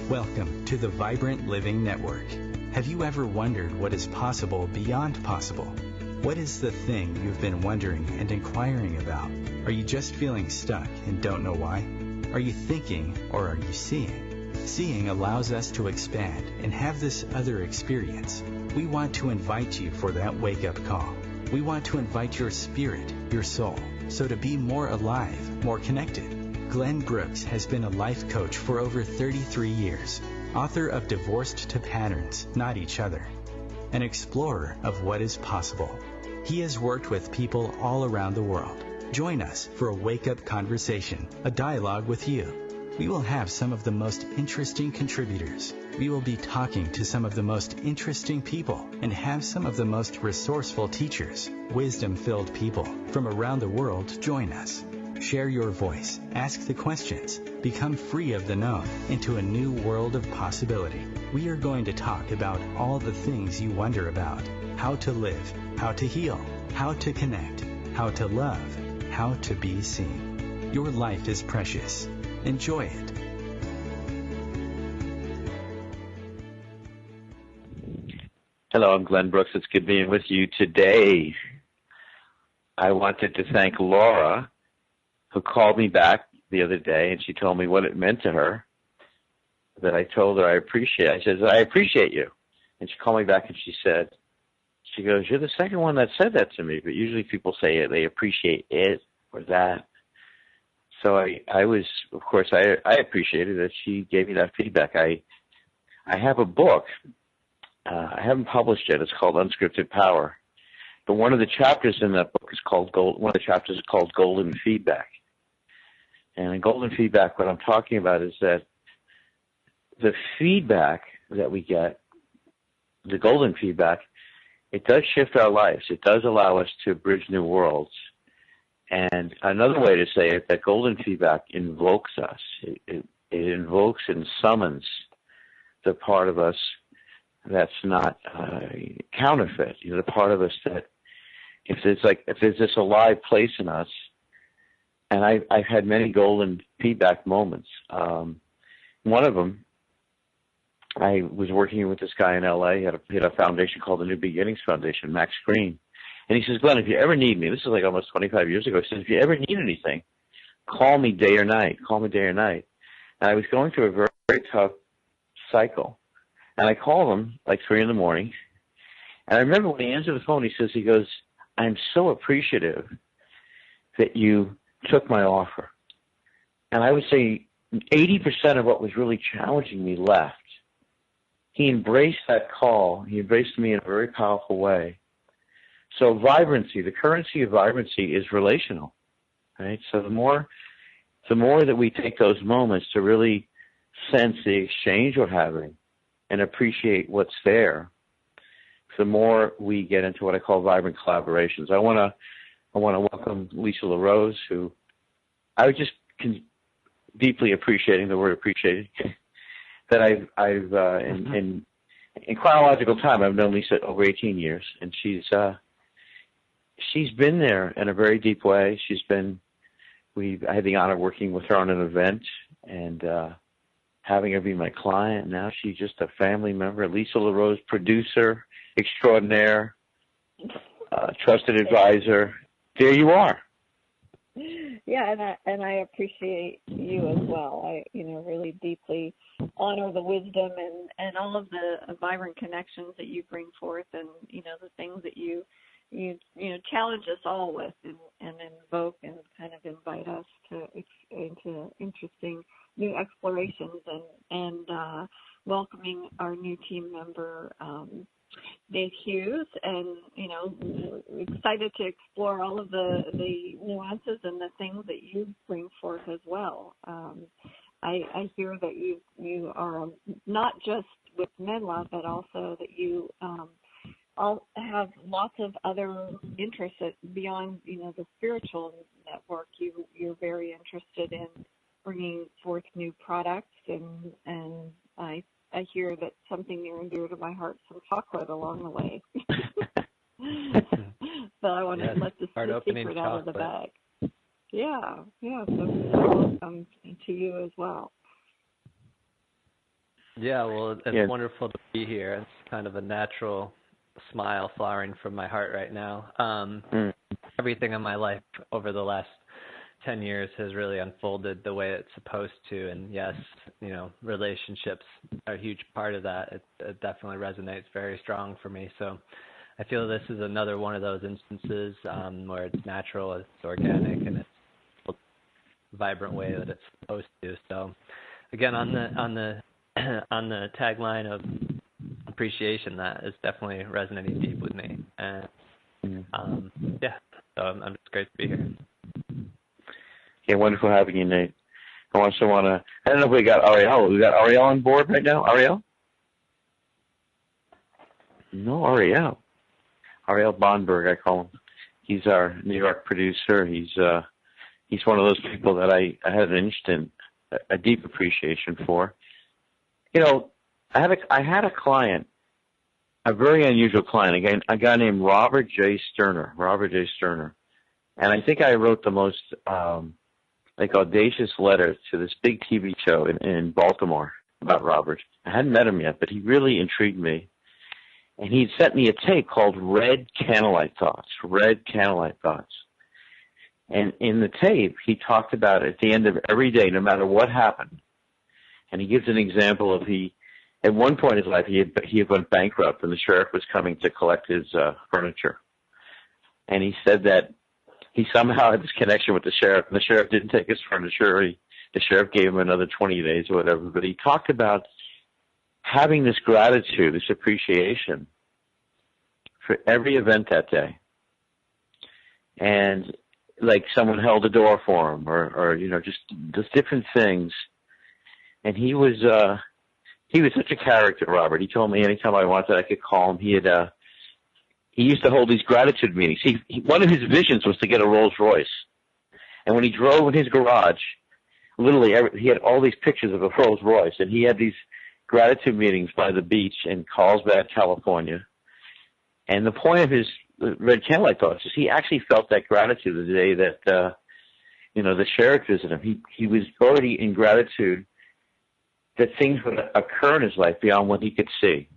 Welcome to the Vibrant Living Network. Have you ever wondered what is possible beyond possible? What is the thing you've been wondering and inquiring about? Are you just feeling stuck and don't know why? Are you thinking or are you seeing? Seeing allows us to expand and have this other experience. We want to invite you for that wake-up call. We want to invite your spirit, your soul, so to be more alive, more connected. Glenn Brooks has been a life coach for over 33 years, author of Divorced to Patterns, Not Each Other, an explorer of what is possible. He has worked with people all around the world. Join us for a wake-up conversation, a dialogue with you. We will have some of the most interesting contributors. We will be talking to some of the most interesting people and have some of the most resourceful teachers, wisdom-filled people from around the world join us. Share your voice, ask the questions, become free of the known into a new world of possibility. We are going to talk about all the things you wonder about: how to live, how to heal, how to connect, how to love, how to be seen. Your life is precious. Enjoy it. Hello, I'm Glenn Brooks. It's good being with you today. I wanted to thank Laura, who called me back the other day, and she told me what it meant to her, that I told her I said, I appreciate you. And she called me back and she goes, you're the second one that said that to me, but usually people say they appreciate it or that. So I appreciated that she gave me that feedback. I have a book. I haven't published it. It's called Unscripted Power. But one of the chapters in that book is called Golden Feedback. And in Golden Feedback, what I'm talking about is that the feedback that we get, the golden feedback, it does shift our lives. It does allow us to bridge new worlds. And another way to say it, that golden feedback invokes us. It invokes and summons the part of us that's not counterfeit. The part of us that if there's this alive place in us, and I've had many golden feedback moments. One of them, I was working with this guy in LA. He had a foundation called the New Beginnings Foundation, Max Green. And he says, Glenn, if you ever need me, this is like almost 25 years ago, he says, if you ever need anything, call me day or night. Call me day or night. And I was going through a very, very tough cycle. And I called him like 3 in the morning. And I remember when he answered the phone, he goes, I'm so appreciative that you took my offer. And I would say 80% of what was really challenging me left. He embraced that call. He embraced me in a very powerful way. So vibrancy, the currency of vibrancy is relational, right? So the more that we take those moments to really sense the exchange we're having and appreciate what's there, the more we get into what I call vibrant collaborations. I want to welcome Lisa LaRose, who I was just deeply appreciating the word appreciating. That I've in chronological time, I've known Lisa over 18 years, and she's been there in a very deep way. I had the honor of working with her on an event and having her be my client. Now she's just a family member. Lisa LaRose, producer extraordinaire, trusted advisor. There you are. Yeah, and I appreciate you as well. I really deeply honor the wisdom and all of the vibrant connections that you bring forth, and the things that you challenge us all with and invoke and kind of invite us into interesting new explorations and welcoming our new team member, Dave Hughes, and excited to explore all of the nuances and the things that you bring forth as well. I hear that you are not just with Menla, but also that you all have lots of other interests beyond the spiritual network. You're very interested in bringing forth new products, and I hear that something near and dear to my heart, some chocolate along the way. So I want to let the secret out of the bag. Yeah. So welcome to you as well. Yeah, well, it's wonderful to be here. It's kind of a natural smile flowering from my heart right now. Everything in my life over the last 10 years has really unfolded the way it's supposed to. And yes, you know, relationships are a huge part of that. It definitely resonates very strong for me. So I feel this is another one of those instances where it's natural, it's organic, and it's a vibrant way that it's supposed to. So again, on the tagline of appreciation, that is definitely resonating deep with me. And yeah, so I'm just great to be here. Yeah, wonderful having you, Nate. I also want to, I don't know if we got Ariel. We got Ariel on board right now? Ariel? No, Ariel. Ariel Bonberg, I call him. He's our New York producer. He's one of those people that I had an instant, a deep appreciation for. You know, I had a client, a very unusual client, again, a guy named Robert J. Sterner. And I think I wrote the most audacious letter to this big TV show in Baltimore about Robert. I hadn't met him yet, but he really intrigued me. And he'd sent me a tape called Red Candlelight Thoughts. And in the tape, he talked about at the end of every day, no matter what happened. And he gives an example of at one point in his life, he had went bankrupt and the sheriff was coming to collect his furniture. And he said that he somehow had this connection with the sheriff, and the sheriff didn't take his furniture. The sheriff gave him another 20 days or whatever. But he talked about having this gratitude, this appreciation for every event that day. And like someone held a door for him or you know, just different things. And he was such a character, Robert. He told me anytime I wanted I could call him. He used to hold these gratitude meetings. One of his visions was to get a Rolls Royce. And when he drove in his garage, literally he had all these pictures of a Rolls Royce, and he had these gratitude meetings by the beach in Carlsbad, California. And the point of his Red Candlelight Thoughts is he actually felt that gratitude the day that the sheriff visited him. He was already in gratitude that things would occur in his life beyond what he could see.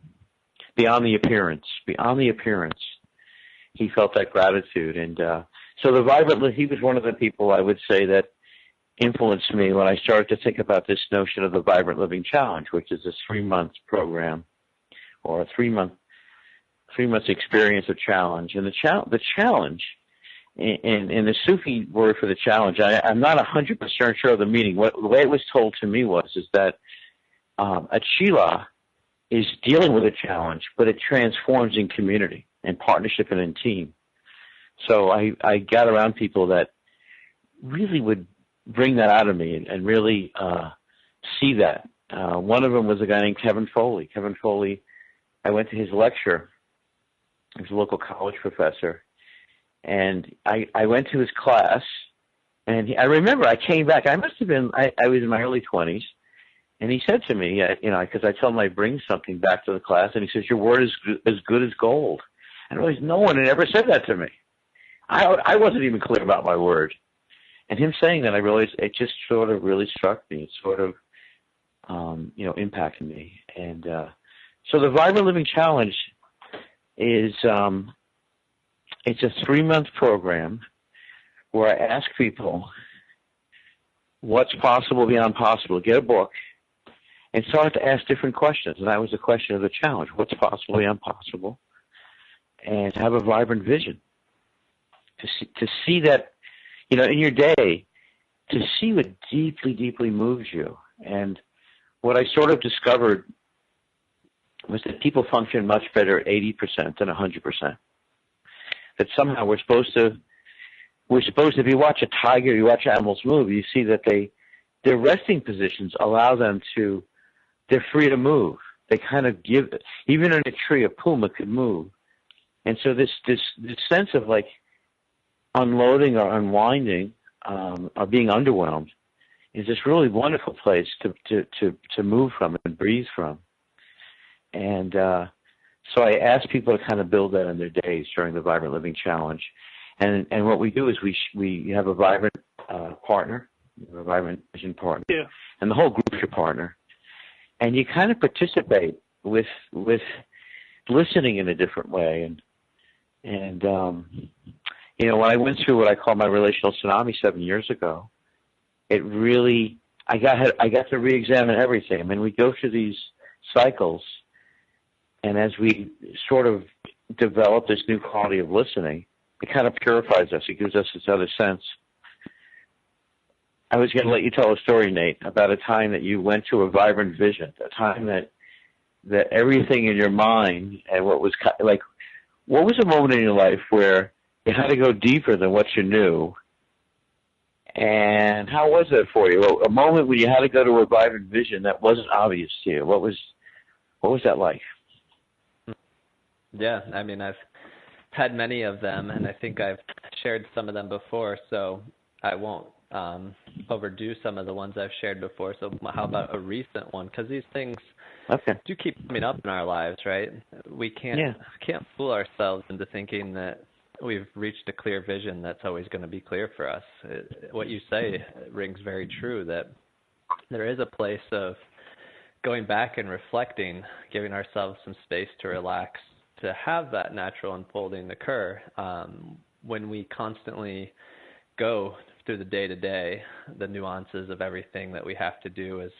Beyond the appearance. He felt that gratitude. And so he was one of the people I would say that influenced me when I started to think about this notion of the Vibrant Living Challenge, which is a 3-month program or a 3-month experience of challenge. And the challenge, in the Sufi word for the challenge, I'm not 100% sure of the meaning. The way it was told to me is that a chila is dealing with a challenge, but it transforms in community and partnership and in team. So I got around people that really would bring that out of me and really see that. One of them was a guy named Kevin Foley. Kevin Foley, I went to his lecture. He was a local college professor. And I went to his class, and I remember I came back. I must have been, I was in my early 20s. And he said to me, because I told him I'd bring something back to the class, and he says, "Your word is as good as gold." And I realized no one had ever said that to me. I wasn't even clear about my word. And him saying that, I realized it just sort of really struck me. It sort of, impacted me. And so the Vibrant Living Challenge is it's a 3-month program where I ask people what's possible beyond possible. Get a book. And start to ask different questions. And that was the question of the challenge. What's possible beyond possible? And to have a vibrant vision. To see that, in your day, to see what deeply, deeply moves you. And what I sort of discovered was that people function much better at 80% than 100%. That somehow we're supposed to, if you watch a tiger, you watch animals move, you see that their resting positions allow them to, they're free to move. They kind of give, even in a tree, a puma could move. And so this sense of like unloading or unwinding or being underwhelmed is this really wonderful place to move from and breathe from. And so I ask people to kind of build that in their days during the Vibrant Living Challenge. And what we do is we have a vibrant partner, a vibrant vision partner, and the whole group's your partner. and you kind of participate with listening in a different way. And you know, when I went through what I call my relational tsunami 7 years ago, it really, I got to re-examine everything. I mean, we go through these cycles, and as we sort of develop this new quality of listening, it kind of purifies us. It gives us this other sense. I was going to let you tell a story, Nate, about a time that you went to a vibrant vision, a time that everything in your mind and what was like, what was a moment in your life where you had to go deeper than what you knew? And how was that for you? A moment when you had to go to a vibrant vision that wasn't obvious to you. What was that like? Yeah, I mean, I've had many of them, and I think I've shared some of them before, so I won't overdo some of the ones I've shared before. So how about a recent one? Because these things do keep coming up in our lives, right? We can't fool ourselves into thinking that we've reached a clear vision that's always going to be clear for us. What you say rings very true, that there is a place of going back and reflecting, giving ourselves some space to relax, to have that natural unfolding occur. When we constantly go through the day-to-day, the nuances of everything that we have to do is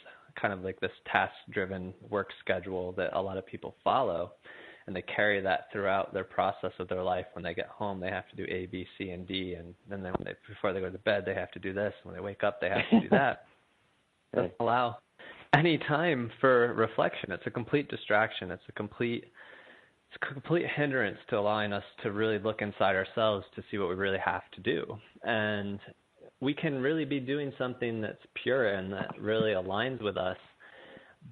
kind of like this task-driven work schedule that a lot of people follow, and they carry that throughout their process of their life. When they get home, they have to do A, B, C, and D, and then before they go to bed, they have to do this. When they wake up, they have to do that. It doesn't allow any time for reflection. It's a complete distraction. It's a complete hindrance to allowing us to really look inside ourselves to see what we really have to do. And we can really be doing something that's pure and that really aligns with us,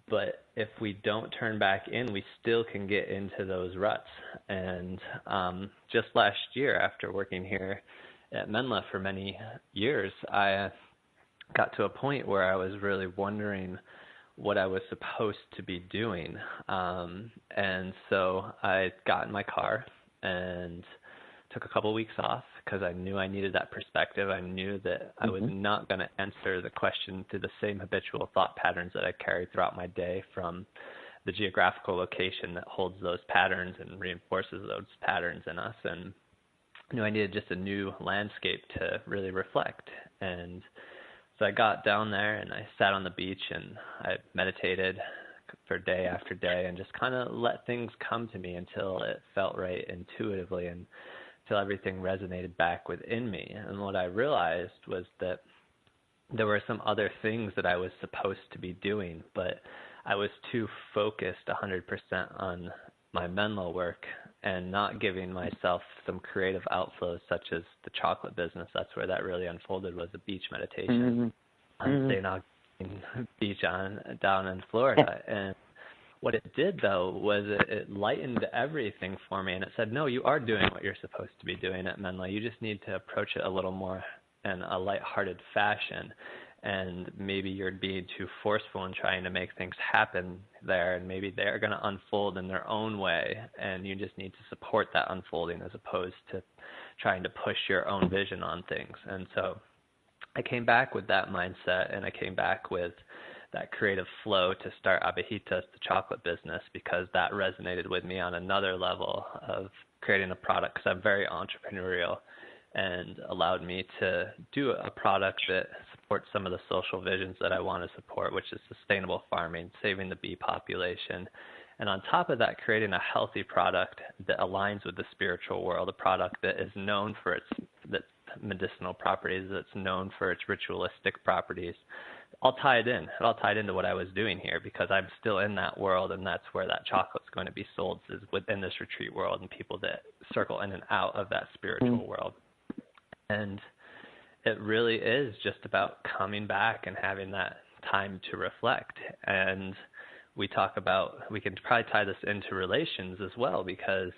but if we don't turn back in, we still can get into those ruts. And just last year, after working here at Menla for many years, I got to a point where I was really wondering what I was supposed to be doing. And so I got in my car and took a couple weeks off because I knew I needed that perspective. I knew that I was not going to answer the question through the same habitual thought patterns that I carried throughout my day from the geographical location that holds those patterns and reinforces those patterns in us. And I knew I needed just a new landscape to really reflect. And so I got down there and I sat on the beach and I meditated for day after day and just kind of let things come to me until it felt right intuitively and until everything resonated back within me. And what I realized was that there were some other things that I was supposed to be doing, but I was too focused 100% on my mental work and not giving myself some creative outflows, such as the chocolate business. That's where that really unfolded, was a beach meditation. I'm staying on beach down in Florida. And what it did, though, was it lightened everything for me. And it said, no, you are doing what you're supposed to be doing at Menla. You just need to approach it a little more in a lighthearted fashion. And maybe you're being too forceful in trying to make things happen there. And maybe they're going to unfold in their own way. And you just need to support that unfolding as opposed to trying to push your own vision on things. And so I came back with that mindset, and I came back with that creative flow to start Abejitas, the chocolate business, because that resonated with me on another level of creating a product, because I'm very entrepreneurial, and allowed me to do a product that supports some of the social visions that I want to support, which is sustainable farming, saving the bee population, and on top of that, creating a healthy product that aligns with the spiritual world, a product that is known for its medicinal properties, that's known for its ritualistic properties. All tied in. It all tied into what I was doing here, because I'm still in that world, and that's where that chocolate's going to be sold, is within this retreat world and people that circle in and out of that spiritual world. And it really is just about coming back and having that time to reflect. And we can probably tie this into relations as well, because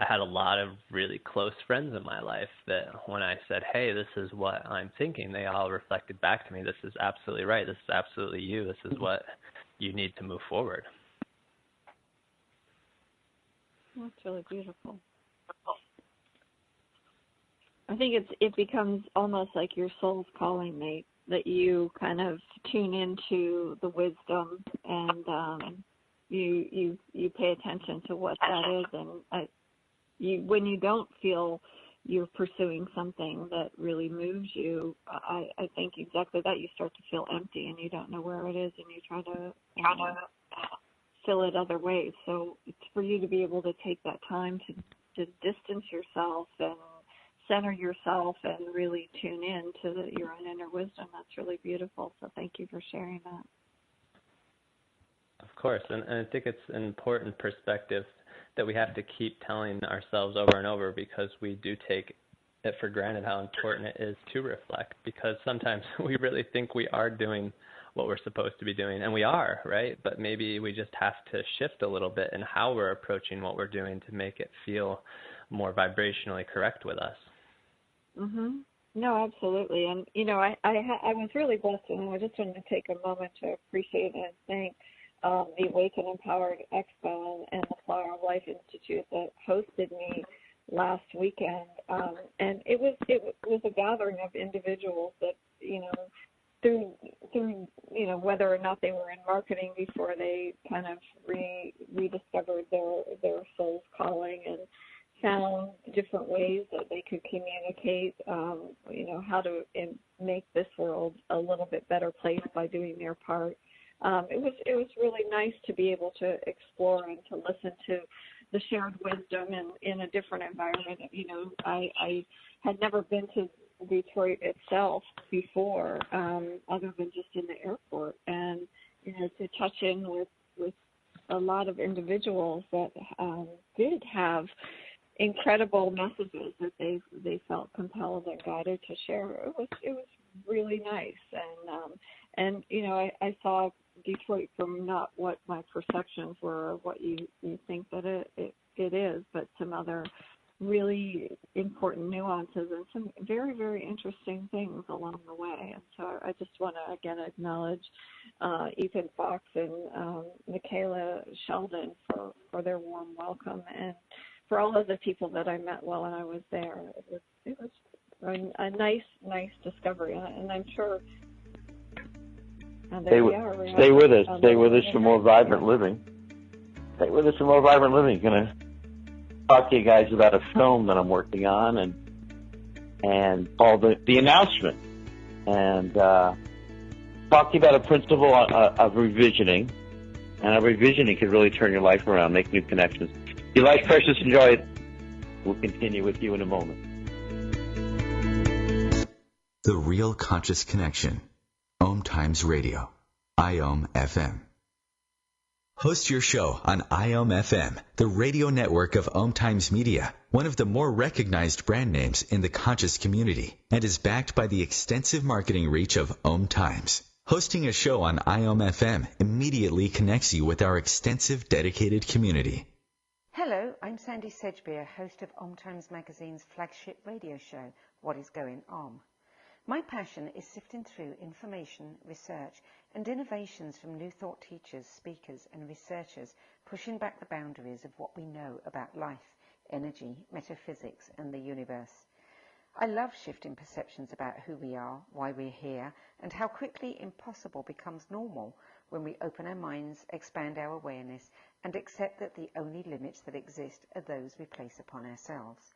I had a lot of really close friends in my life that when I said, hey, this is what I'm thinking, they all reflected back to me, this is absolutely right, this is absolutely you, this is what you need to move forward. That's really beautiful. I think it becomes almost like your soul's calling, Nate. that you kind of tune into the wisdom and you pay attention to what that is, and when you don't feel you're pursuing something that really moves you, I think exactly that. You start to feel empty and you don't know where it is, and you try to fill it other ways. So it's for you to be able to take that time to distance yourself and center yourself and really tune in to your own inner wisdom. That's really beautiful. So thank you for sharing that. Of course, and I think it's an important perspective that we have to keep telling ourselves over and over, because we do take it for granted how important it is to reflect, because sometimes we really think we are doing what we're supposed to be doing, and we are, right? But maybe we just have to shift a little bit in how we're approaching what we're doing to make it feel more vibrationally correct with us. Mm-hmm. No, absolutely. And, I was really blessed, and I just wanted to take a moment to appreciate and thank the Awaken Empowered Expo and the Flower of Life Institute that hosted me last weekend. And it was a gathering of individuals that, through whether or not they were in marketing before they kind of rediscovered their soul's calling and found different ways that they could communicate, how to make this world a little bit better place by doing their part. It was really nice to be able to explore and to listen to the shared wisdom in a different environment. I had never been to Detroit itself before, other than just in the airport, and to touch in with a lot of individuals that did have incredible messages that they felt compelled and guided to share. It was really nice, and I saw Detroit from not what my perceptions were or what you think that it is, but some other really important nuances and some very, very interesting things along the way. And so I just want to, again, acknowledge Ethan Fox and Michaela Sheldon for their warm welcome, and for all of the people that I met while I was there. It was a nice discovery, and I'm sure Stay with us. Stay with us for more vibrant living. Stay with us for more vibrant living. Gonna talk to you guys about a film that I'm working on and called the Announcement, and talk to you about a principle of revisioning, and how revisioning can really turn your life around, make new connections. If you like Precious, enjoy it. We'll continue with you in a moment. The Real Conscious Connection. OMTimes Radio, IOM FM. Host your show on IOM FM, the radio network of OMTimes Media, one of the more recognized brand names in the conscious community, and is backed by the extensive marketing reach of OMTimes. Hosting a show on IOM FM immediately connects you with our extensive dedicated community. Hello, I'm Sandy Sedgbeer, host of OMTimes Magazine's flagship radio show, What is Going On? My passion is sifting through information, research, and innovations from new thought teachers, speakers, and researchers pushing back the boundaries of what we know about life, energy, metaphysics, and the universe. I love shifting perceptions about who we are, why we're here, and how quickly impossible becomes normal when we open our minds, expand our awareness, and accept that the only limits that exist are those we place upon ourselves.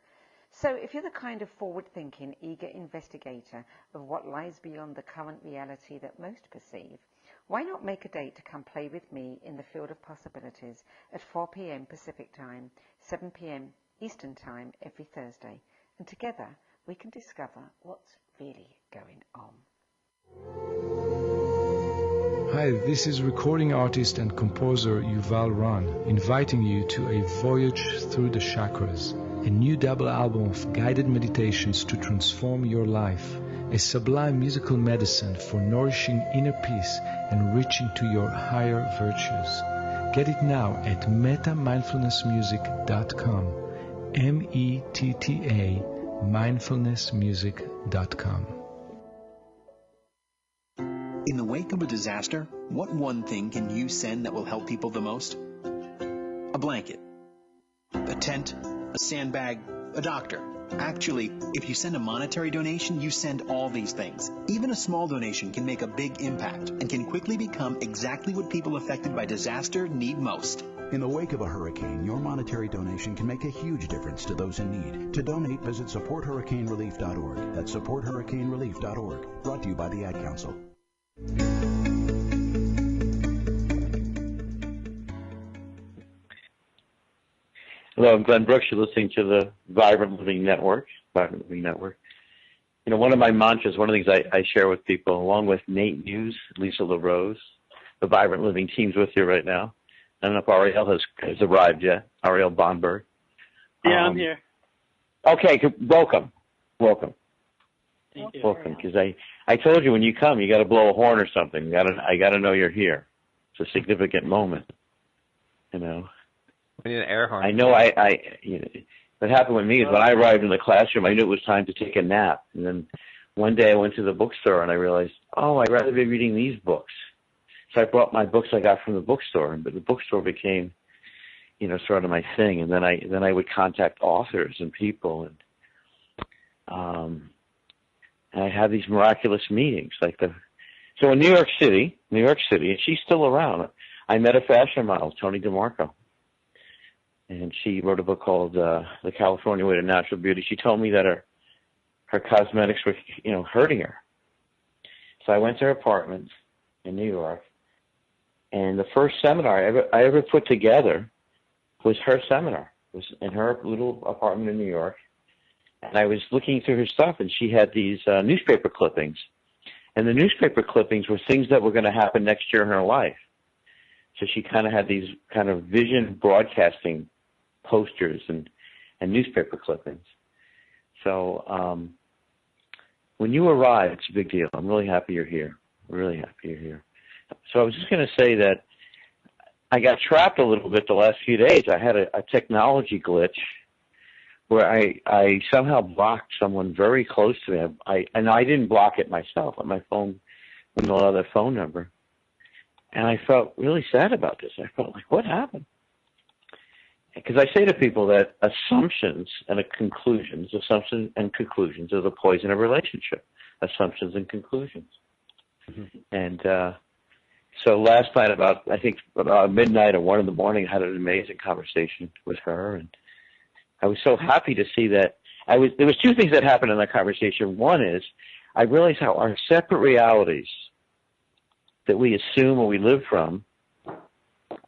So if you're the kind of forward-thinking, eager investigator of what lies beyond the current reality that most perceive, why not make a date to come play with me in the field of possibilities at 4 p.m. Pacific Time, 7 p.m. Eastern Time every Thursday, and together we can discover what's really going on. Hi, this is recording artist and composer Yuval Ron, inviting you to a voyage through the chakras, a new double album of guided meditations to transform your life, a sublime musical medicine for nourishing inner peace and reaching to your higher virtues. Get it now at metamindfulnessmusic.com, METTA mindfulnessmusic.com. In the wake of a disaster, what one thing can you send that will help people the most? A blanket, a tent, a sandbag, a doctor. Actually, if you send a monetary donation, you send all these things. Even a small donation can make a big impact and can quickly become exactly what people affected by disaster need most. In the wake of a hurricane, your monetary donation can make a huge difference to those in need. To donate, visit supporthurricanerelief.org. That's supporthurricanerelief.org. Brought to you by the Ad Council. Hello, I'm Glenn Brooks. You're listening to the Vibrant Living Network. Vibrant Living Network. You know, one of my mantras, one of the things I share with people, along with Nate Hughes, Lisa LaRose, the Vibrant Living team's with you right now. I don't know if Ariel has arrived yet. Ariel Baradarian. Yeah, I'm here. Okay, welcome. Thank you. Welcome, because I told you when you come, you got to blow a horn or something. I got to know you're here. It's a significant moment, you know. We need an air horn. I know. You know, what happened with me is when I arrived in the classroom, I knew it was time to take a nap. And then one day I went to the bookstore and I realized, oh, I'd rather be reading these books. So I brought my books I got from the bookstore, but the bookstore became, you know, sort of my thing. And then I would contact authors and people, and I had these miraculous meetings. So in New York City, and she's still around. I met a fashion model, Tony DeMarco, and she wrote a book called The California Way to Natural Beauty. She told me that her cosmetics were, you know, hurting her. So I went to her apartment in New York, and the first seminar I ever put together was her seminar. It was in her little apartment in New York, and I was looking through her stuff, and she had these newspaper clippings, and the newspaper clippings were things that were going to happen next year in her life. So she kind of had these kind of vision broadcasting posters and newspaper clippings. So when you arrive, it's a big deal. I'm really happy you're here. Really happy you're here. So I was just going to say that I got trapped a little bit the last few days. I had a technology glitch where I somehow blocked someone very close to me. And I didn't block it myself. My phone wouldn't allow that phone number. And I felt really sad about this. I felt like, what happened? Because I say to people that assumptions and conclusions are the poison of relationship. Assumptions and conclusions. Mm-hmm. And so last night, about midnight or 1 a.m, I had an amazing conversation with her, and I was so happy to see that. There was two things that happened in that conversation. One is I realized how our separate realities that we assume or we live from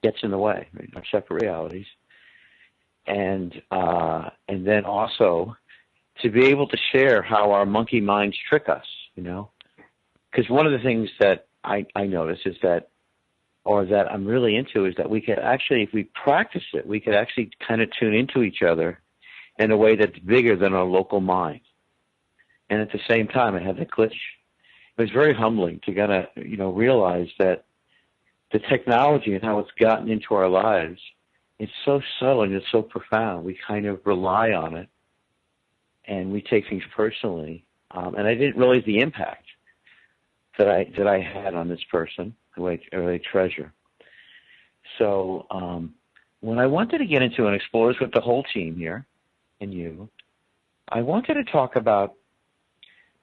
gets in the way, right? Our separate realities. And then also to be able to share how our monkey minds trick us, you know, because one of the things that I notice is that I'm really into is that we could actually, if we practice it, we could actually kind of tune into each other in a way that's bigger than our local mind. And at the same time, I had that glitch. It was very humbling to kind of, you know, realize that the technology and how it's gotten into our lives, it's so subtle and it's so profound. We kind of rely on it, and we take things personally. And I didn't realize the impact that I had on this person, who I really treasure. So when I wanted to get into and explore this with the whole team here and you, I wanted to talk about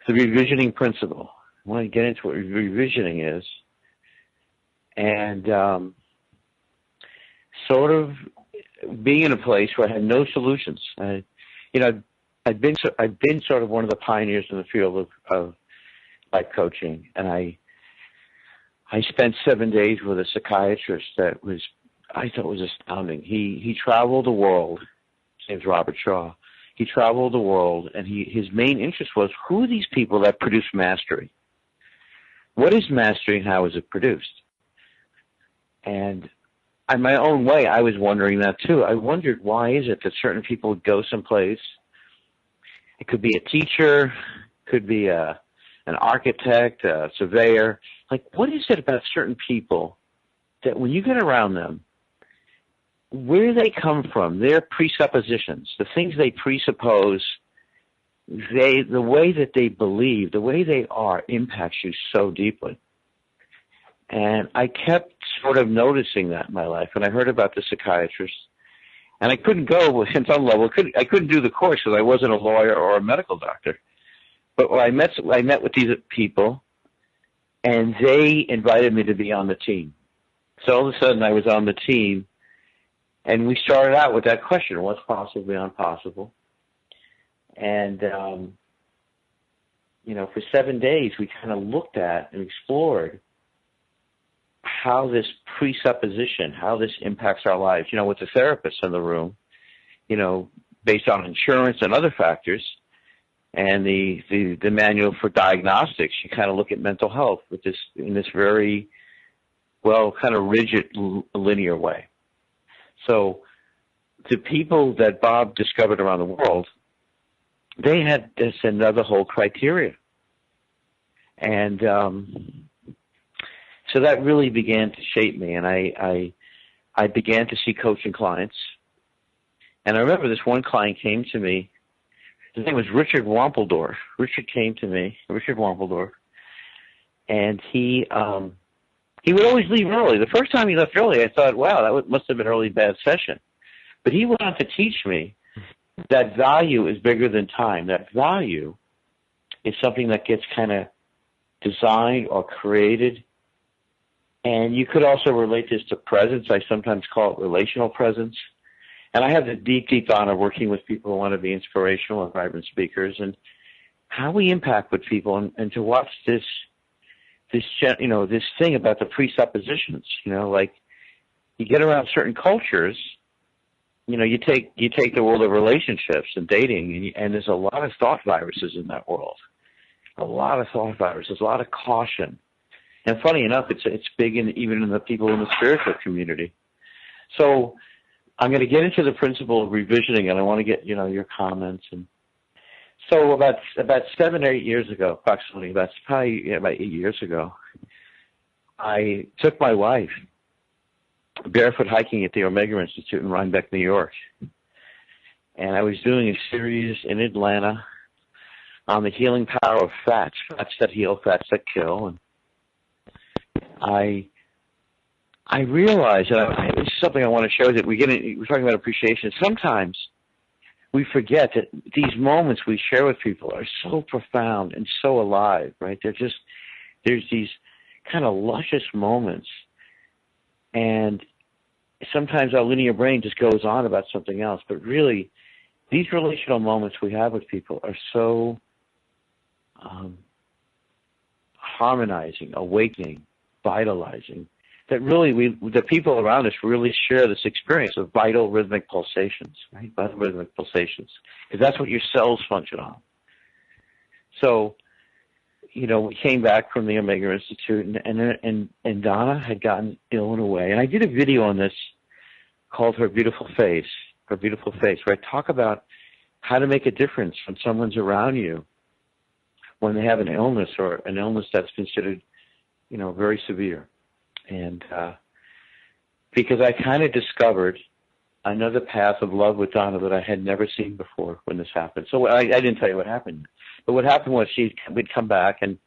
the revisioning principle. I want to get into what revisioning is, and sort of being in a place where I had no solutions. I've been sort of one of the pioneers in the field of life coaching, and I spent 7 days with a psychiatrist that I thought was astounding. He traveled the world. His name's Robert Shaw. He traveled the world, and his main interest was, who are these people that produce mastery? What is mastery and how is it produced? And in my own way, I was wondering that too. I wondered, why is it that certain people would go someplace? It could be a teacher, could be an architect, a surveyor. Like, what is it about certain people that when you get around them, where they come from, their presuppositions, the things they presuppose, the way that they believe, the way they are, impacts you so deeply. And I kept sort of noticing that in my life. And I heard about the psychiatrist, And I couldn't go at some level. I couldn't do the course because I wasn't a lawyer or a medical doctor. But I met with these people, and they invited me to be on the team. So all of a sudden I was on the team, and we started out with that question, what's possible beyond possible? And, for 7 days we kind of looked at and explored how this presupposition, how this impacts our lives, with the therapist in the room, based on insurance and other factors, and the manual for diagnostics. You kind of look at mental health in this very, kind of rigid, linear way. So the people that Bob discovered around the world, they had this another whole criteria. And so that really began to shape me, and I began to see coaching clients. And I remember this one client came to me. His name was Richard Wampeldorf. Richard Wampeldorf, and he would always leave early. The first time he left early, I thought, wow, that must have been a really bad session. But he went on to teach me that value is bigger than time. That value is something that gets kind of designed or created. And you could also relate this to presence. I sometimes call it relational presence. And I have the deep, deep honor of working with people who want to be inspirational and vibrant speakers, and how we impact with people, and to watch this thing about the presuppositions, like you get around certain cultures, you take the world of relationships and dating, and there's a lot of thought viruses in that world. A lot of thought viruses, a lot of caution. And funny enough, it's big even in the people in the spiritual community. So I'm going to get into the principle of revisiting, and I want to get, your comments. And so about 7 or 8 years ago, approximately, about 8 years ago, I took my wife barefoot hiking at the Omega Institute in Rhinebeck, New York. And I was doing a series in Atlanta on the healing power of fats that heal, fats that kill. And I realized that this is something I want to show, that we're talking about appreciation. Sometimes we forget that these moments we share with people are so profound and so alive, right? There's these kind of luscious moments, and sometimes our linear brain just goes on about something else. But really, these relational moments we have with people are so harmonizing, awakening, vitalizing, that really the people around us really share this experience of vital rhythmic pulsations, right? Vital rhythmic pulsations, because that's what your cells function on. So, we came back from the Omega Institute, and Donna had gotten ill in a way. And I did a video on this called Her Beautiful Face, where I talk about how to make a difference when someone's around you when they have an illness, or an illness that's considered, very severe. And because I kind of discovered another path of love with Donna that I had never seen before when this happened. So I didn't tell you what happened. But what happened was we'd come back, and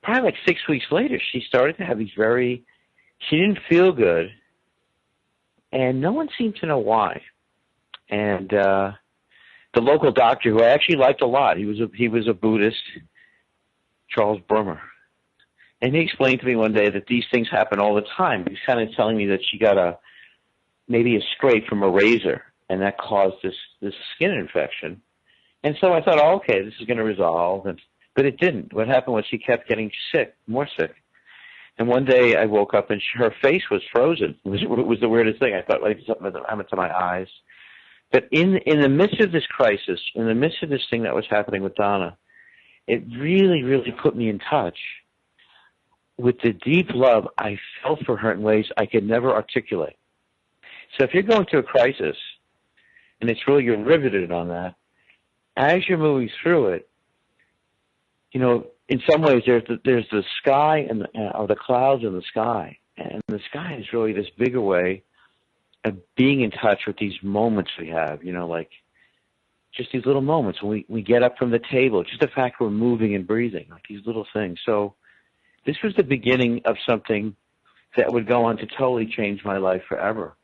probably like 6 weeks later, she started to have she didn't feel good, and no one seemed to know why. And the local doctor, who I actually liked a lot, he was a Buddhist, Charles Brummer. And he explained to me one day that these things happen all the time. He was kind of telling me that she got maybe a scrape from a razor, and that caused this skin infection. And so I thought, okay, this is going to resolve. But it didn't. What happened was she kept getting sick, more sick. And one day I woke up, and her face was frozen. It was the weirdest thing. I thought, like, something happened to my eyes. But in the midst of this crisis, in the midst of this thing that was happening with Donna, it really, really put me in touch with the deep love I felt for her in ways I could never articulate. So if you're going through a crisis, and it's really, you're riveted on that, as you're moving through it, in some ways there's the sky or the clouds in the sky, and the sky is really this bigger way of being in touch with these moments we have, like just these little moments when we get up from the table, just the fact we're moving and breathing, like these little things. So this was the beginning of something that would go on to totally change my life forever.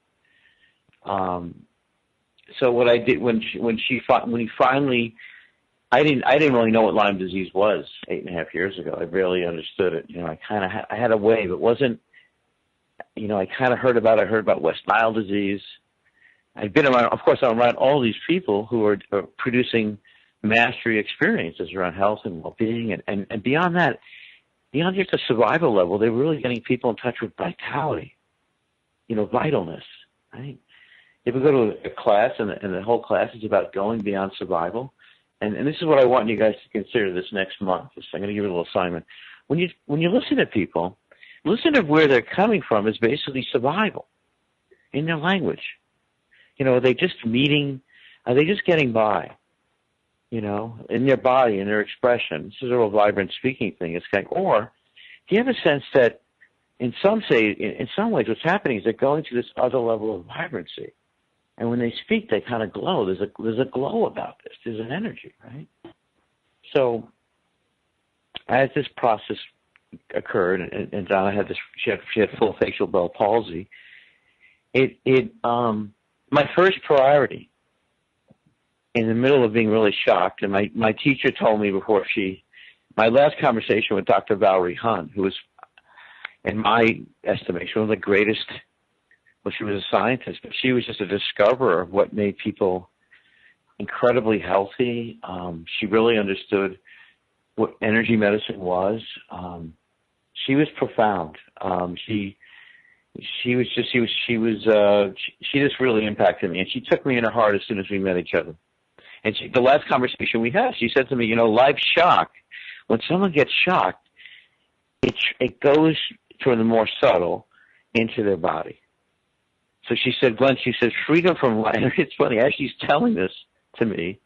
so what I did when he finally, I didn't really know what Lyme disease was 8.5 years ago. I barely understood it. I had a wave. It wasn't, I kind of heard about West Nile disease. I've been around, of course, I'm around all these people who are producing mastery experiences around health and well-being, and beyond that, beyond just a survival level, they're really getting people in touch with vitality, vitalness, right? If we go to a class and the whole class is about going beyond survival, and this is what I want you guys to consider this next month. I'm going to give you a little assignment. When you listen to people, listen to where they're coming from is basically survival in their language. Are they just meeting? Are they just getting by? In their body, in their expression. This is a real vibrant speaking thing. It's kind of, or do you have a sense that in some ways what's happening is they're going to this other level of vibrancy, and when they speak, they kind of glow. There's a glow about this. There's an energy, right? So as this process occurred, and Donna had she had full facial Bell palsy. My first priority, in the middle of being really shocked, and my teacher told me before my last conversation with Dr. Valerie Hun, who was, in my estimation, one of the greatest, well, she was a scientist, but she was just a discoverer of what made people incredibly healthy. She really understood what energy medicine was. She was profound. She just really impacted me, and she took me in her heart as soon as we met each other. And the last conversation we had, she said to me, life's shock. When someone gets shocked, it goes to the more subtle into their body. So she said, Glenn, freedom from life. It's funny, as she's telling this to me,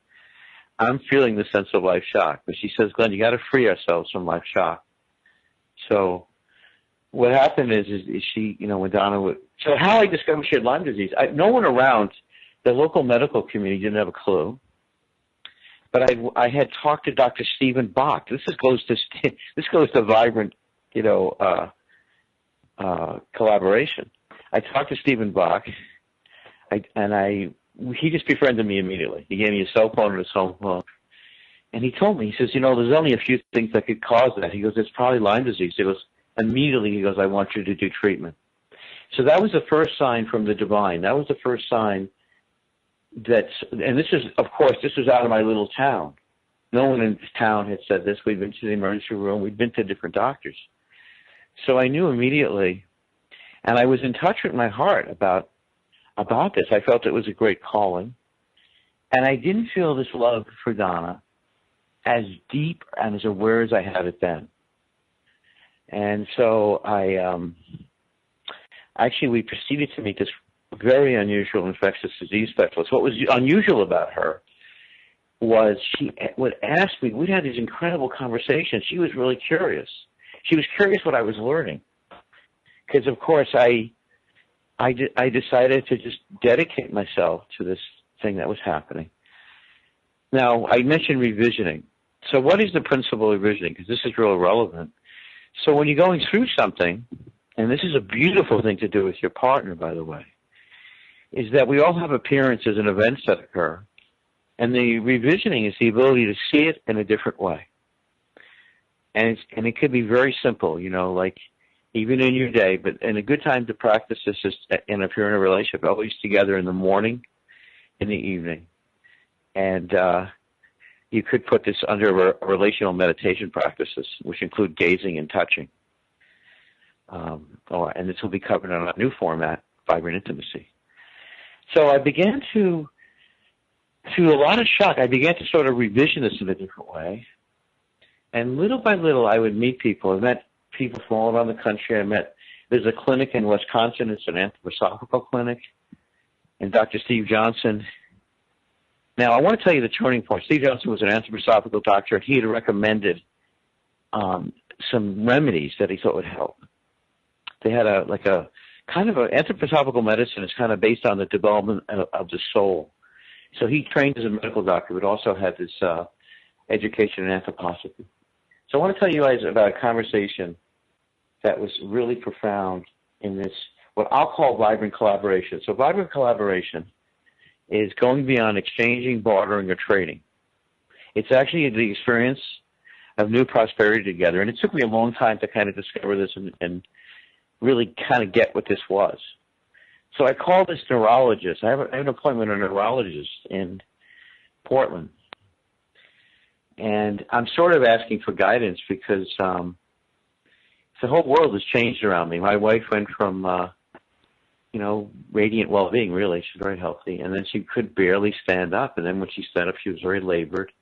I'm feeling the sense of life shock. But she says, Glenn, you got to free ourselves from life shock. So what happened is she, when Donna so how I discovered she had Lyme disease, no one around the local medical community didn't have a clue. But I had talked to Dr. Stephen Bach. This goes to vibrant, collaboration. I talked to Stephen Bach, he just befriended me immediately. He gave me a cell phone and his home phone. And he told me, he says, there's only a few things that could cause that. He goes, it's probably Lyme disease. He goes, immediately, he goes, I want you to do treatment. So that was the first sign from the divine. That was the first sign and this is, of course, this was out of my little town. No one in this town had said this. We'd been to the emergency room. We'd been to different doctors. So I knew immediately, and I was in touch with my heart about this. I felt it was a great calling. And I didn't feel this love for Donna as deep and as aware as I had it then. And so we proceeded to meet this very unusual infectious disease specialist. What was unusual about her was she would ask me, we'd had these incredible conversations. She was really curious. She was curious what I was learning. Because, of course, I decided to just dedicate myself to this thing that was happening. Now, I mentioned revisioning. So what is the principle of revisioning? Because this is real relevant. So when you're going through something, and this is a beautiful thing to do with your partner, by the way, is that we all have appearances and events that occur, and the revisioning is the ability to see it in a different way. And it could be very simple, like even in your day, and a good time to practice this is, and if you're in a relationship, always together in the morning, in the evening. And you could put this under relational meditation practices, which include gazing and touching. And this will be covered on a new format, Vibrant Intimacy. So I began to a lot of shock, I began to sort of revision this in a different way. And little by little, I would meet people. I met people from all around the country. There's a clinic in Wisconsin. It's an anthroposophical clinic. And Dr. Steve Johnson. Now, I want to tell you the turning point. Steve Johnson was an anthroposophical doctor, and he had recommended some remedies that he thought would help. They had anthroposophical medicine is kind of based on the development of the soul. So he trained as a medical doctor, but also had this education in anthroposophy. So I want to tell you guys about a conversation that was really profound in this, what I'll call vibrant collaboration. So vibrant collaboration is going beyond exchanging, bartering, or trading. It's actually the experience of new prosperity together. And it took me a long time to kind of discover this and really kind of get what this was. So I called this neurologist. I have an appointment with a neurologist in Portland. And I'm sort of asking for guidance because the whole world has changed around me. My wife went from, radiant well-being, really. She's very healthy. And then she could barely stand up. And then when she stood up, she was very labored.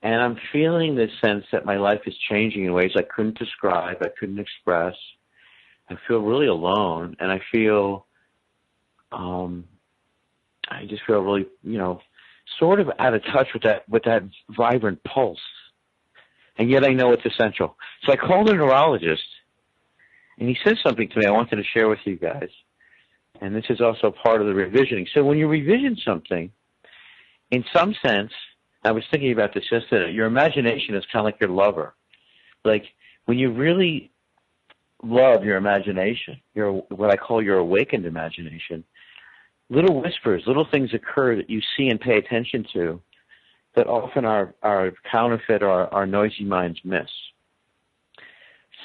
And I'm feeling this sense that my life is changing in ways I couldn't describe, I couldn't express. I feel really alone, and I feel, I just feel really, sort of out of touch with that vibrant pulse. And yet I know it's essential. So I called a neurologist, and he said something to me I wanted to share with you guys. And this is also part of the revisioning. So when you revision something, in some sense, I was thinking about this yesterday, your imagination is kind of like your lover. Like when you really love your imagination, what I call your awakened imagination, little whispers, little things occur that you see and pay attention to that often our counterfeit or our noisy minds miss.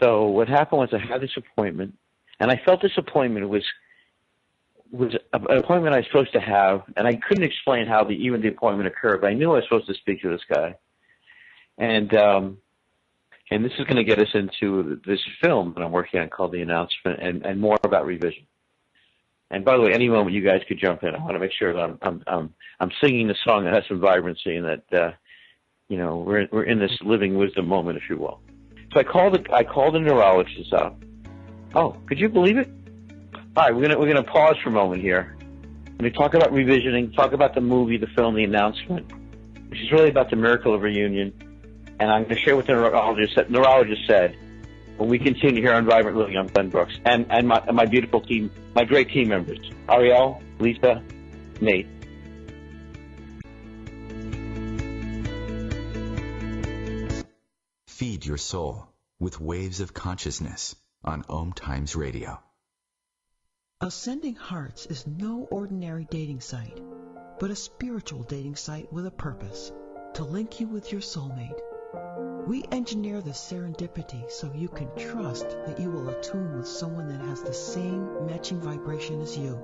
So what happened was I had this appointment, and I felt this appointment was an appointment I was supposed to have, and I couldn't explain how even the appointment occurred, but I knew I was supposed to speak to this guy. And this is going to get us into this film that I'm working on called The Announcement and more about revision. And by the way, any moment you guys could jump in. I want to make sure that I'm singing a song that has some vibrancy and that we're in this living wisdom moment, if you will. So I called the neurologist up. Oh, could you believe it? All right, we're gonna pause for a moment here. We're gonna talk about revisioning, talk about the movie, the film, The Announcement, which is really about the miracle of reunion. And I'm going to share what the neurologist said when we continue here on Vibrant Living. I'm Glenn Brooks, and my beautiful team, my great team members, Ariel, Lisa, Nate. Feed your soul with waves of consciousness on OMTimes Radio. Ascending Hearts is no ordinary dating site, but a spiritual dating site with a purpose, to link you with your soulmate. We engineer the serendipity so you can trust that you will attune with someone that has the same matching vibration as you.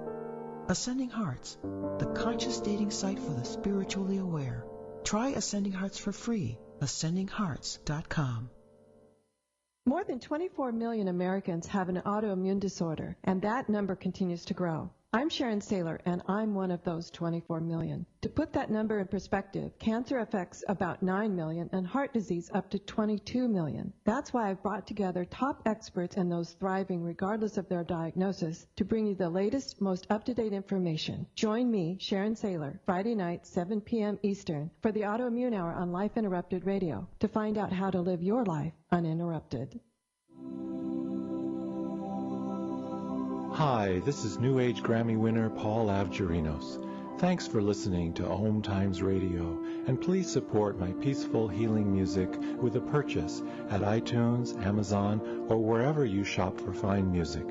Ascending Hearts, the conscious dating site for the spiritually aware. Try Ascending Hearts for free, ascendinghearts.com. More than 24 million Americans have an autoimmune disorder, and that number continues to grow. I'm Sharon Saylor, and I'm one of those 24 million. To put that number in perspective, cancer affects about 9 million and heart disease up to 22 million. That's why I've brought together top experts and those thriving regardless of their diagnosis to bring you the latest, most up-to-date information. Join me, Sharon Saylor, Friday night, 7 p.m. Eastern, for the Autoimmune Hour on Life Interrupted Radio to find out how to live your life uninterrupted. Hi, this is New Age Grammy winner Paul Avgerinos. Thanks for listening to OMTimes Radio, and please support my peaceful healing music with a purchase at iTunes, Amazon, or wherever you shop for fine music.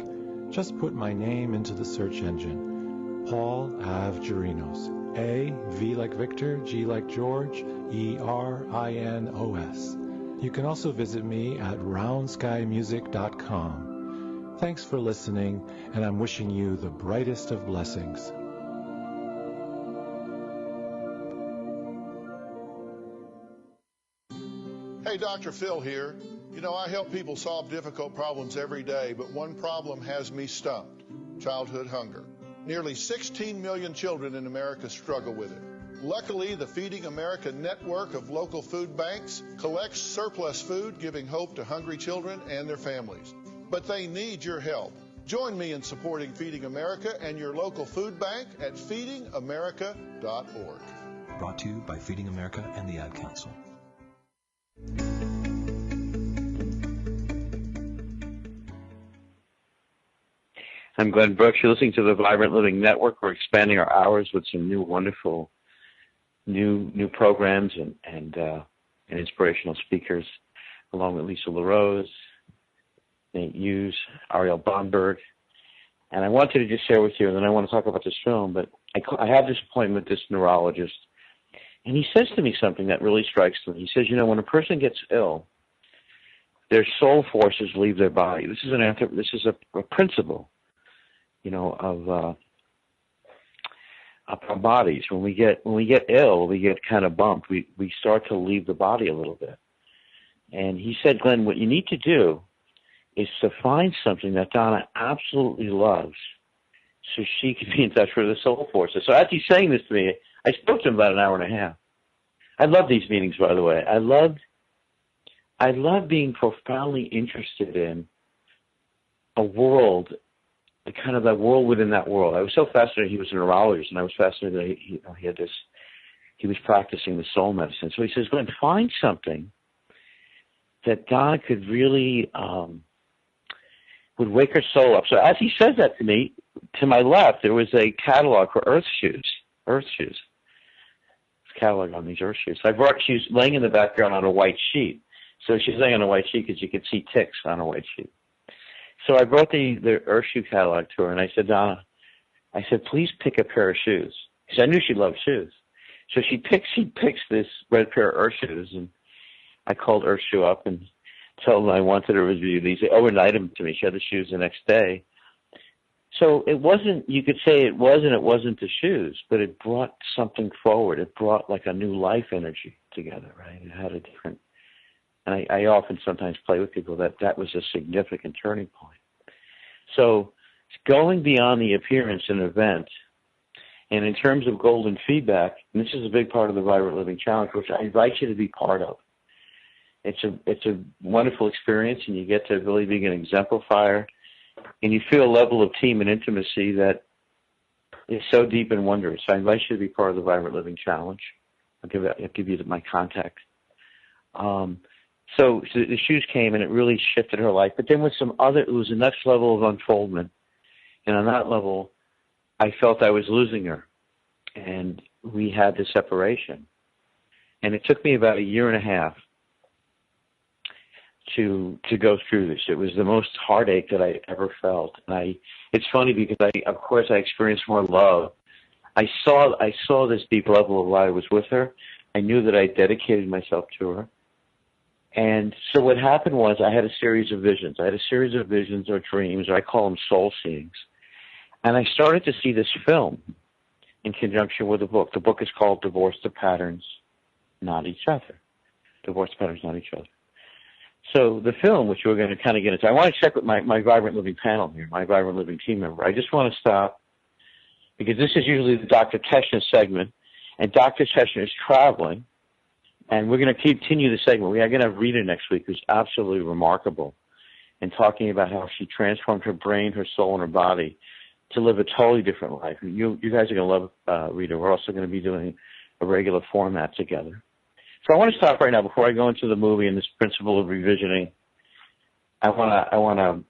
Just put my name into the search engine, Paul Avgerinos. A, V like Victor, G like George, E-R-I-N-O-S. You can also visit me at roundskymusic.com. Thanks for listening, and I'm wishing you the brightest of blessings. Hey, Dr. Phil here. You know, I help people solve difficult problems every day, but one problem has me stumped: childhood hunger. Nearly 16 million children in America struggle with it. Luckily, the Feeding America network of local food banks collects surplus food, giving hope to hungry children and their families. But they need your help. Join me in supporting Feeding America and your local food bank at feedingamerica.org. Brought to you by Feeding America and the Ad Council. I'm Glenn Brooks. You're listening to the Vibrant Living Network. We're expanding our hours with some new wonderful new programs and inspirational speakers, along with Lisa LaRose, Nate Hughes, Ariel Baradarian, And I wanted to just share with you, and then I want to talk about this film, but I have this appointment with this neurologist, and he says to me something that really strikes me. He says, when a person gets ill, their soul forces leave their body. This is a principle, of our bodies. When we get ill, we get kind of bumped. We start to leave the body a little bit. And he said, Glenn, what you need to do is to find something that Donna absolutely loves so she can be in touch with the soul forces. So as he's saying this to me, I spoke to him about an hour and a half. I love these meetings, by the way. I love being profoundly interested in a world, kind of that world within that world. I was so fascinated. He was a neurologist, and I was fascinated that he was practicing the soul medicine. So he says, Glenn, find something that Donna could really would wake her soul up. So as he says that to me, to my left, there was a catalog for earth shoes. Earth shoes. It's a catalog on these earth shoes. She was laying in the background on a white sheet. So she's laying on a white sheet because you could see ticks on a white sheet. So I brought the earth shoe catalog to her, and I said, Donna, please pick a pair of shoes. Because I knew she loved shoes. So she picks this red pair of earth shoes, and I called Earth Shoe up and told them I wanted to review these. They overnighted them to me. She had the shoes the next day. So it wasn't, you could say it wasn't the shoes, but it brought something forward. It brought like a new life energy together, right? It had a different, and I often sometimes play with people that was a significant turning point. So going beyond the appearance and event, and in terms of golden feedback, and this is a big part of the Vibrant Living Challenge, which I invite you to be part of. It's a wonderful experience, and you get to really be an exemplifier, and you feel a level of team and intimacy that is so deep and wondrous. I invite you to be part of the Vibrant Living Challenge. I'll give you my contact. So the shoes came, and it really shifted her life. But then with it was the next level of unfoldment, and on that level, I felt I was losing her, and we had the separation. And it took me about a year and a half to go through this. It was the most heartache that I ever felt. And it's funny because of course I experienced more love. I saw this deep level of why I was with her. I knew that I dedicated myself to her. And so what happened was I had a series of visions. I had a series of visions or dreams, or I call them soul seeings. And I started to see this film in conjunction with a book. The book is called Divorce the Patterns, Not Each Other. Divorce the Patterns, Not Each Other. So the film, which we're going to kind of get into, I want to check with my Vibrant Living panel here, my Vibrant Living team member. I just want to stop, because this is usually the Dr. Teshna segment, and Dr. Teshna is traveling, and we're going to continue the segment. We are going to have Rita next week, who's absolutely remarkable, and talking about how she transformed her brain, her soul, and her body to live a totally different life. You guys are going to love Rita. We're also going to be doing a regular format together. So I want to stop right now before I go into the movie and this principle of revisioning. I want to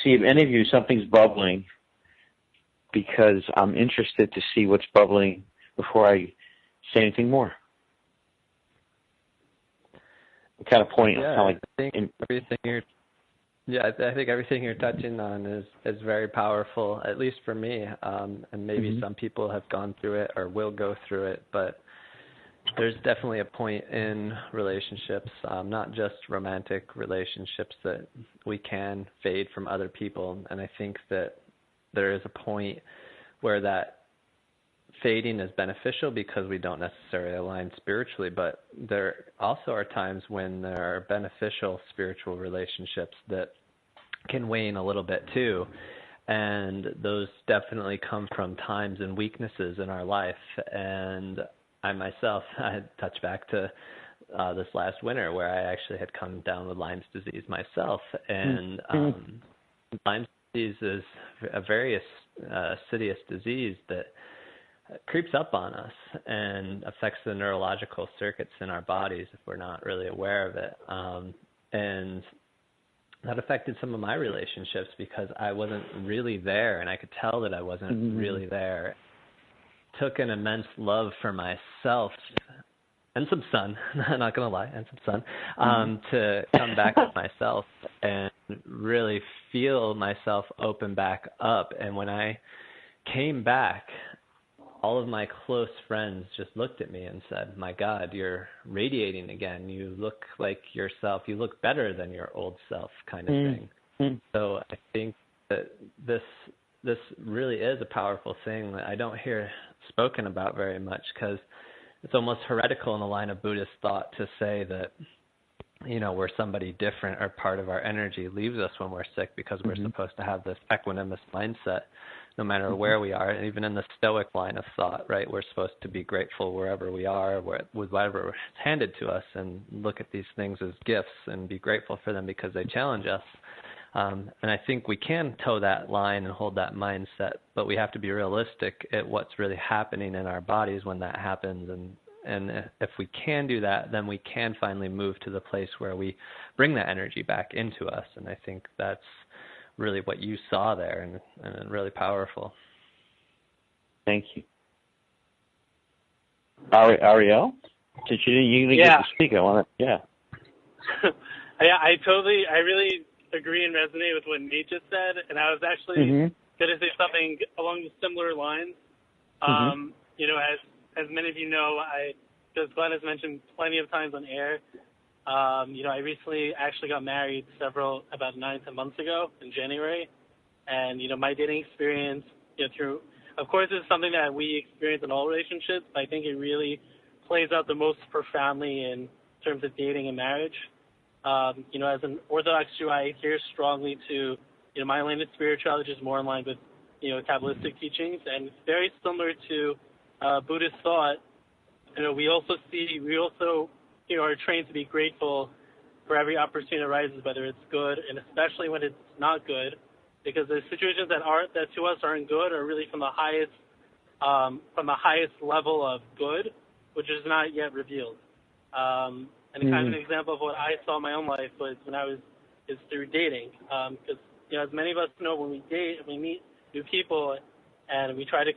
see if any of you, something's bubbling, because I'm interested to see what's bubbling before I say anything more. I'm kind of pointing. Yeah, kind of I think everything you're touching on is very powerful, at least for me. And maybe some people have gone through it or will go through it, but there's definitely a point in relationships, not just romantic relationships, that we can fade from other people. And I think that there is a point where that fading is beneficial because we don't necessarily align spiritually, but there also are times when there are beneficial spiritual relationships that can wane a little bit too. And those definitely come from times and weaknesses in our life. And I myself, I had touched back to this last winter where I actually had come down with Lyme's disease myself. And Lyme's disease is a very insidious disease that creeps up on us and affects the neurological circuits in our bodies if we're not really aware of it. And that affected some of my relationships because I wasn't really there, and I could tell that I wasn't really there. Took an immense love for myself and some sun, not going to lie, and some sun, to come back to myself and really feel myself open back up. And when I came back, all of my close friends just looked at me and said, my God, you're radiating again. You look like yourself. You look better than your old self, kind of thing. So I think that this really is a powerful thing that I don't hear spoken about very much, because it's almost heretical in the line of Buddhist thought to say that, you know, we're somebody different or part of our energy leaves us when we're sick, because we're supposed to have this equanimous mindset no matter where we are. And even in the Stoic line of thought, right, we're supposed to be grateful wherever we are, with whatever is handed to us, and look at these things as gifts and be grateful for them because they challenge us. And I think we can toe that line and hold that mindset, but we have to be realistic at what's really happening in our bodies when that happens. And if we can do that, then we can finally move to the place where we bring that energy back into us. And I think that's really what you saw there, and really powerful. Thank you. Ariel, since you didn't get to speak, I want to, Yeah, I really agree and resonate with what Nate just said, and I was actually going to say something along similar lines. You know, as many of you know, because Glenn has mentioned plenty of times on air, you know, I recently actually got married about 9-10 months ago in January, and, you know, my dating experience, you know, of course, it's something that we experience in all relationships, but I think it really plays out the most profoundly in terms of dating and marriage. You know, as an Orthodox Jew, I adhere strongly to, you know, my line of spirituality is more in line with, you know, Kabbalistic teachings, and it's very similar to Buddhist thought. You know, we also, you know, are trained to be grateful for every opportunity that arises, whether it's good, and especially when it's not good, because the situations that to us aren't good are really from the highest level of good, which is not yet revealed. And kind of an example of what I saw in my own life was is through dating. Because, you know, as many of us know, when we date and we meet new people and we try to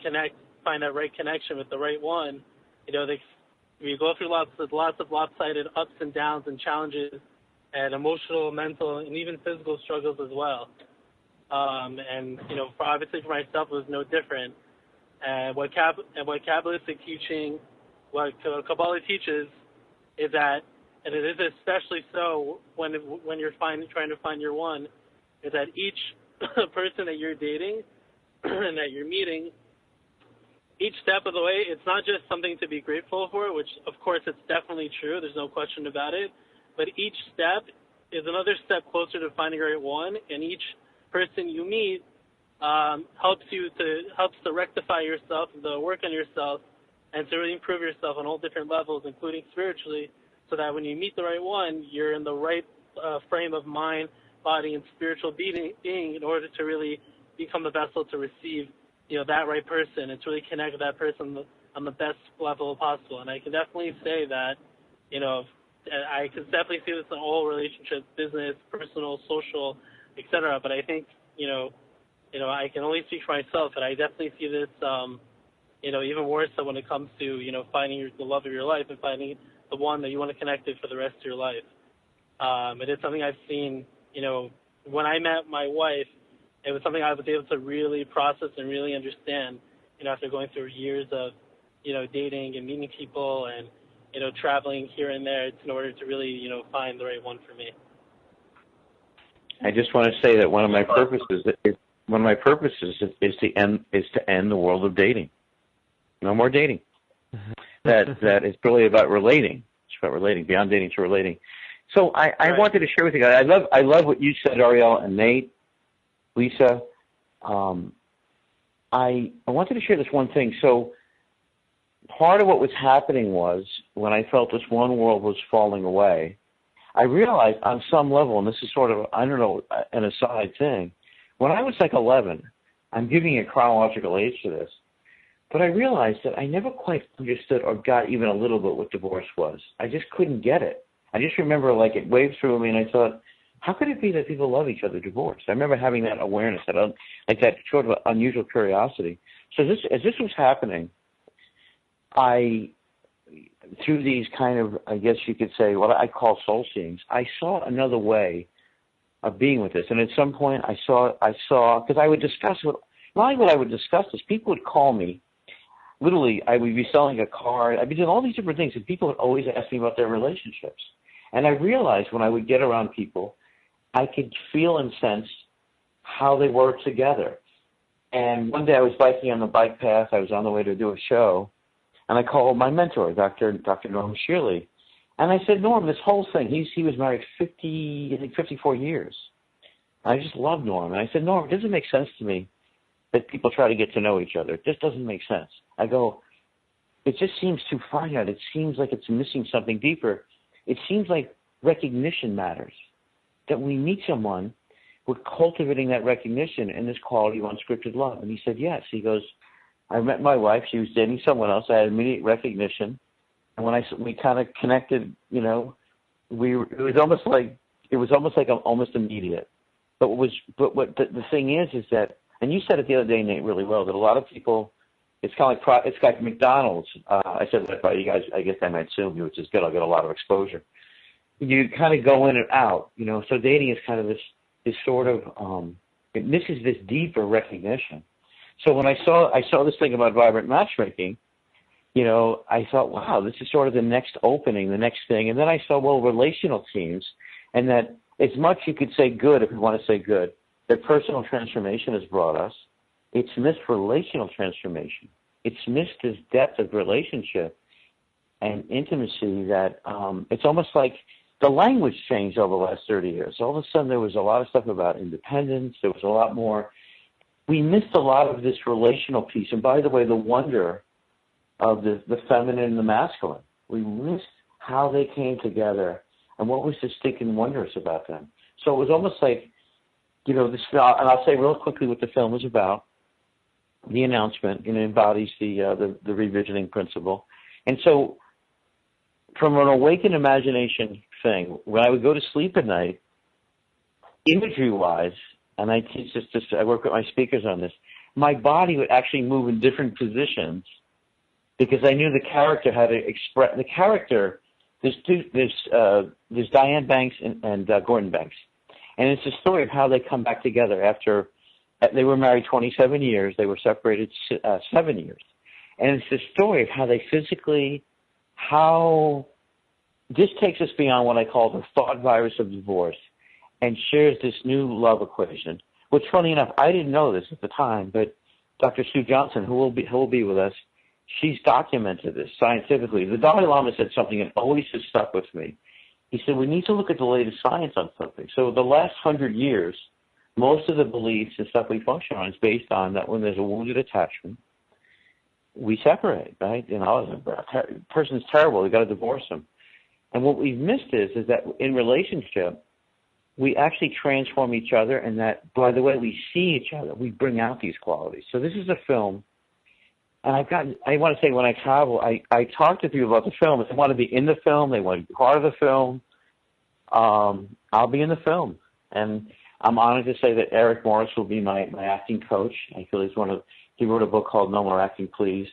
find that right connection with the right one, you know, we go through lots of lopsided ups and downs and challenges and emotional, mental, and even physical struggles as well. And, you know, obviously for myself, it was no different. And what Kabbalistic teaching, what Kabbalah teaches is that, and it is especially so when you're trying to find your one, is that each person that you're dating and that you're meeting, each step of the way, it's not just something to be grateful for, which of course it's definitely true, there's no question about it, but each step is another step closer to finding the right one, and each person you meet helps to rectify yourself, to work on yourself, and to really improve yourself on all different levels, including spiritually, so that when you meet the right one, you're in the right frame of mind, body, and spiritual being in order to really become the vessel to receive, you know, that right person, and to really connect with that person on the best level possible. And I can definitely say that, you know, I can definitely see this in all relationships, business, personal, social, etc. But I think, you know, I can only speak for myself, and I definitely see this, you know, even more so when it comes to, you know, finding the love of your life and finding the one that you want to connect with for the rest of your life. It is something I've seen, you know, when I met my wife, it was something I was able to really process and really understand, you know, after going through years of, you know, dating and meeting people and, you know, traveling here and there in order to really, you know, find the right one for me. I just want to say that one of my purposes is to end the world of dating. No more dating. That is really about relating. It's about relating, beyond dating to relating. So I wanted to share with you guys. I love what you said, Ariel and Nate, Lisa. I wanted to share this one thing. So part of what was happening was when I felt this one world was falling away, I realized on some level, and this is sort of, I don't know, an aside thing, when I was like 11, I'm giving a chronological age to this, but I realized that I never quite understood or got even a little bit what divorce was. I just couldn't get it. I just remember like it waved through me, and I thought, how could it be that people love each other divorced? I remember having that awareness, like that sort of unusual curiosity. So as this was happening, I through these kind of, I guess you could say, what I call soul seeings, I saw another way of being with this. And at some point I saw, because I would discuss not only what I would discuss this, people would call me. Literally, I would be selling a car. I'd be doing all these different things, and people would always ask me about their relationships. And I realized when I would get around people, I could feel and sense how they work together. And one day I was biking on the bike path. I was on the way to do a show, and I called my mentor, Dr. Norm Shirley. And I said, Norm, this whole thing, he was married 54 years. I just love Norm. And I said, Norm, it doesn't make sense to me that people try to get to know each other. It just doesn't make sense. I go, it just seems too finite. It seems like it's missing something deeper. It seems like recognition matters, that we meet someone, we're cultivating that recognition and this quality of unscripted love. And he said, yes. He goes, I met my wife. She was dating someone else. I had immediate recognition. And when we kind of connected, it was almost like almost immediate. But what the thing is that, and you said it the other day, Nate, really well, that a lot of people, it's kind of like McDonald's. I said that about you guys. I guess I might assume you, which is good. I'll get a lot of exposure. You kind of go in and out, So dating is kind of this sort of it misses this deeper recognition. So when I saw this thing about vibrant matchmaking, I thought, wow, this is sort of the next opening, the next thing. And then I saw, relational teams, and that as much you could say good, if you want to say good, that personal transformation has brought us, it's missed relational transformation. It's missed this depth of relationship and intimacy that it's almost like the language changed over the last 30 years. All of a sudden there was a lot of stuff about independence. There was a lot more. We missed a lot of this relational piece. And by the way, the wonder of the feminine and the masculine. We missed how they came together and what was distinct and wondrous about them. So it was almost like, this, and I'll say real quickly what the film is about. The announcement, embodies the revisioning principle. And so from an awakened imagination thing, when I would go to sleep at night, imagery-wise, and I teach this, I work with my speakers on this, my body would actually move in different positions because I knew the character had to express, the character, there's Diane Banks and Gordon Banks. And it's a story of how they come back together after they were married 27 years. They were separated 7 years. And it's the story of how they physically, this takes us beyond what I call the thought virus of divorce and shares this new love equation, which, funny enough, I didn't know this at the time, but Dr. Sue Johnson, who will be with us, she's documented this scientifically. The Dalai Lama said something that always has stuck with me. He said, we need to look at the latest science on something. So the last 100 years, most of the beliefs and stuff we function on is based on that when there's a wounded attachment, we separate, right? A person's terrible, we got to divorce them. And what we've missed is that in relationship, we actually transform each other, and that, by the way, we see each other. We bring out these qualities. So this is a film, and I want to say when I travel, I talk to people about the film. If they want to be in the film, they want to be part of the film, I'll be in the film. And I'm honored to say that Eric Morris will be my acting coach. I feel he wrote a book called No More Acting, Please.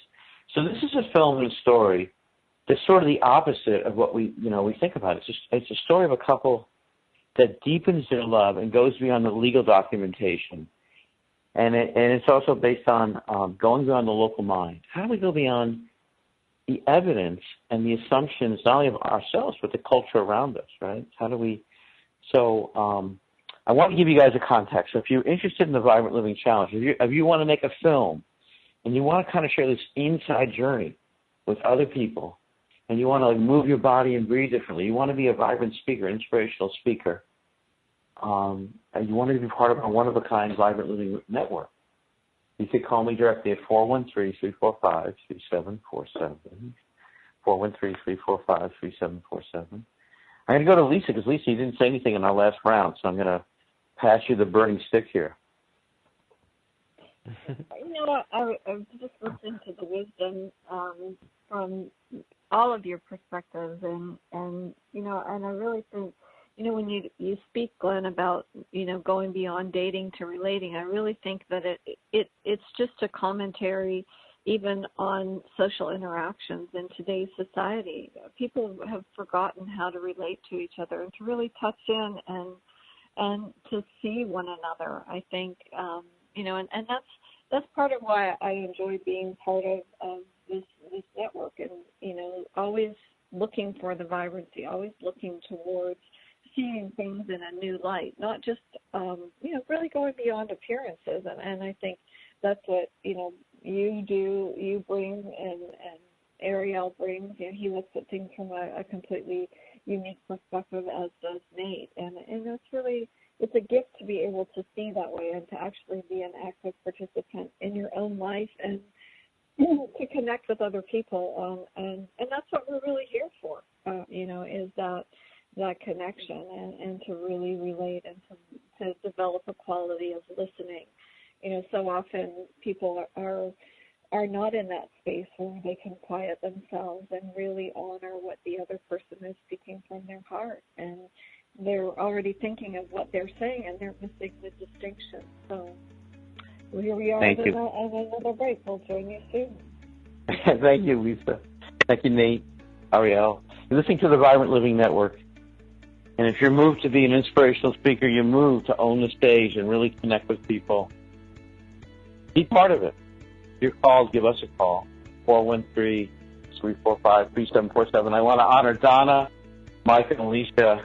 So this is a film and a story that's sort of the opposite of what we think about. It's a story of a couple that deepens their love and goes beyond the legal documentation. And it's also based on going beyond the local mind. How do we go beyond the evidence and the assumptions, not only of ourselves, but the culture around us, right? How do we... So I want to give you guys a context. So if you're interested in the Vibrant Living Challenge, if you want to make a film and you want to kind of share this inside journey with other people, and you want to move your body and breathe differently, you want to be a vibrant speaker, inspirational speaker, and you want to be part of a one-of-a-kind Vibrant Living Network, you could call me directly at 413-345-3747, 413-345-3747. I'm going to go to Lisa, because Lisa, you didn't say anything in our last round, so I'm going to pass you the burning stick here. I've just listened to the wisdom from all of your perspectives, and I really think, when you speak, Glenn, about going beyond dating to relating, I really think that it's just a commentary even on social interactions in today's society. People have forgotten how to relate to each other and to really touch in and to see one another. I think, and that's part of why I enjoy being part of this network, and, always looking for the vibrancy, always looking towards seeing things in a new light, not just, really going beyond appearances. And I think that's what, you do, you bring, and Ariel brings. He looks at things from a completely unique perspective, as does Nate. And it's a gift to be able to see that way and to actually be an active participant in your own life and to connect with other people. And that's what we're really here for, is that connection and to really relate and to develop a quality of listening. So often people are not in that space where they can quiet themselves and really honor what the other person is speaking from their heart. And they're already thinking of what they're saying, and they're missing the distinction. So here we are on another break. We'll join you soon. Thank you, Lisa. Thank you, Nate, Ariel. You're listening to the Vibrant Living Network. And if you're moved to be an inspirational speaker, you're moved to own the stage and really connect with people. Be part of it. If you're called, give us a call, 413-345-3747. I want to honor Donna, Mike, and Alicia,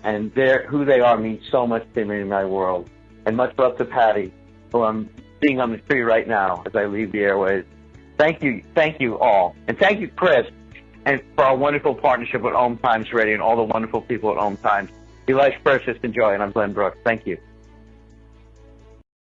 and who they are means so much to me in my world. And much love to Patty, who I'm seeing on the tree right now as I leave the airways. Thank you all. And thank you, Chris, and for our wonderful partnership with OMTimes Radio and all the wonderful people at OMTimes. Be life's precious and joy, and I'm Glenn Brooks. Thank you.